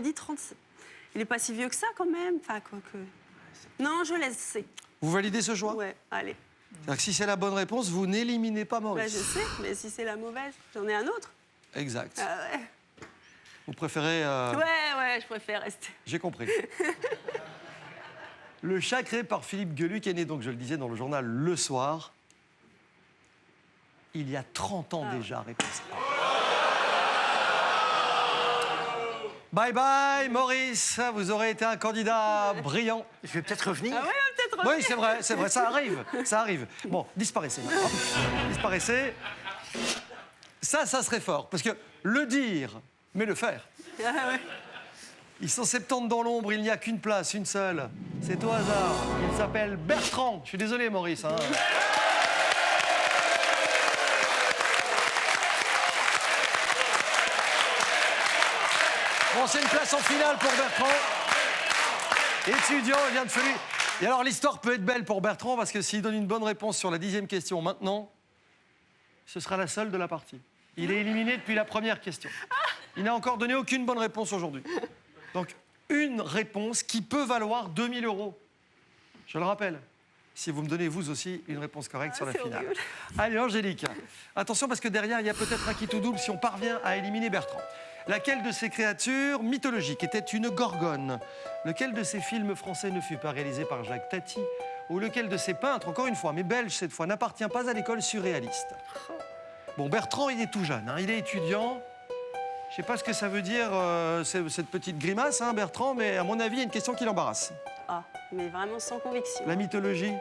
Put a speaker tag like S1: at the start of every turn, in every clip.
S1: dit 36. Il n'est pas si vieux que ça, quand même. Enfin, quoi que... Non, je laisse.
S2: Vous validez ce choix?
S1: Ouais, allez.
S2: C'est-à-dire que si c'est la bonne réponse, vous n'éliminez pas Maurice.
S1: Bah, je sais, mais si c'est la mauvaise, j'en ai un autre.
S2: Exact.
S1: Ah ouais.
S2: Vous préférez...
S1: Ouais, je préfère rester.
S2: J'ai compris. Le chat créé par Philippe Gueluc est né, donc je le disais, dans le journal Le Soir. Il y a 30 ans déjà, réponse A. Bye bye, Maurice. Vous aurez été un candidat brillant.
S3: Je vais peut-être revenir.
S1: Ah ouais, peut-être.
S2: Oui, c'est vrai, ça arrive. Bon, disparaissez maintenant. Disparaissez. Ça serait fort, parce que le dire, mais le faire.
S1: Ah ouais.
S2: Ils sont 70 dans l'ombre, il n'y a qu'une place, une seule. C'est au hasard. Il s'appelle Bertrand. Je suis désolé, Maurice. Hein. Bon, c'est une place en finale pour Bertrand. Étudiant, il vient de Felu. Et alors, l'histoire peut être belle pour Bertrand, parce que s'il donne une bonne réponse sur la 10e question maintenant, ce sera la seule de la partie. Il est éliminé depuis la première question. Il n'a encore donné aucune bonne réponse aujourd'hui. Donc, une réponse qui peut valoir 2000 €. Je le rappelle, si vous me donnez, vous aussi, une réponse correcte sur la finale.
S1: Horrible.
S2: Allez, Angélique. Attention, parce que derrière, il y a peut-être un qui tout double si on parvient à éliminer Bertrand. Laquelle de ces créatures mythologiques était une gorgone? Lequel de ces films français ne fut pas réalisé par Jacques Tati? Ou lequel de ces peintres, encore une fois, mais belge cette fois, n'appartient pas à l'école surréaliste? Bon, Bertrand, il est tout jeune, hein, il est étudiant. Je ne sais pas ce que ça veut dire, cette petite grimace, hein, Bertrand, mais à mon avis, il y a une question qui l'embarrasse.
S1: Ah, mais vraiment sans conviction.
S2: La mythologie.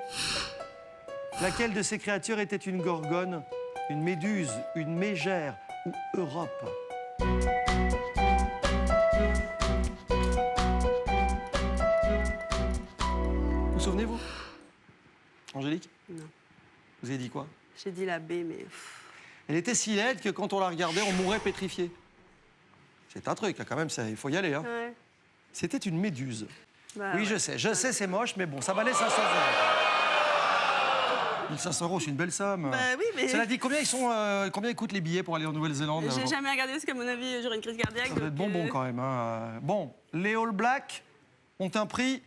S2: Laquelle de ces créatures était une gorgone, une méduse, une mégère ou Europe? Vous souvenez-vous? Angélique?
S1: Non.
S2: Vous avez dit quoi?
S1: J'ai dit la B, mais...
S2: Elle était si laide que quand on la regardait, on mourait pétrifié. C'est un truc, là, quand même, il faut y aller. Hein.
S1: Ouais.
S2: C'était une méduse.
S1: Bah,
S2: oui,
S1: ouais.
S2: je sais, c'est moche, mais bon, ça valait 500 €. 1500 €, c'est une belle somme.
S1: Bah oui, mais...
S2: Cela dit, combien coûtent les billets pour aller en Nouvelle-Zélande?
S1: J'ai jamais regardé parce qu'à mon avis, j'aurais une crise cardiaque.
S2: Ça doit être bonbon quand même. Hein. Bon, les All Blacks ont un prix,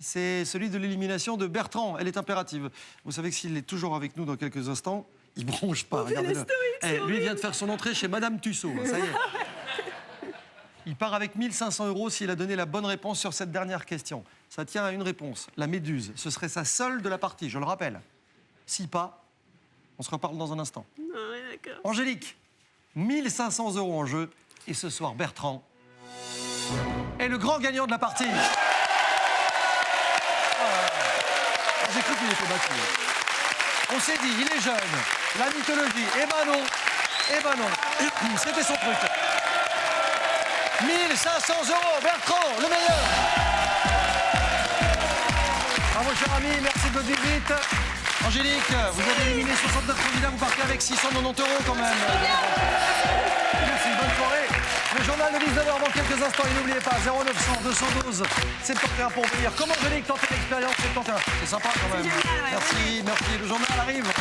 S2: c'est celui de l'élimination de Bertrand. Elle est impérative. Vous savez que s'il est toujours avec nous dans quelques instants, il bronche pas. Regardez-le. Lui, il vient de faire son entrée chez Madame Tussaud. Hein, ça y est. Il part avec 1500 € s'il a donné la bonne réponse sur cette dernière question. Ça tient à une réponse. La méduse, ce serait sa seule de la partie, je le rappelle. Si pas, on se reparle dans un instant.
S1: Non, ouais, d'accord.
S2: Angélique, 1500 € en jeu. Et ce soir, Bertrand est le grand gagnant de la partie. J'ai cru qu'il était battu. On s'est dit, il est jeune, la mythologie, eh ben non, c'était son truc. 1500 €, Bertrand, le meilleur. Bravo, cher ami, merci de votre visite. Angélique, vous avez éliminé 69 candidats, vous partez avec 690 € quand même. Merci, bonne soirée. Le journal de 19h dans quelques instants, et n'oubliez pas, 0900 212 71 pour venir. Comment Angélique tenter l'expérience 71? C'est sympa quand même.
S1: Génial, ouais.
S2: Merci, le journal arrive.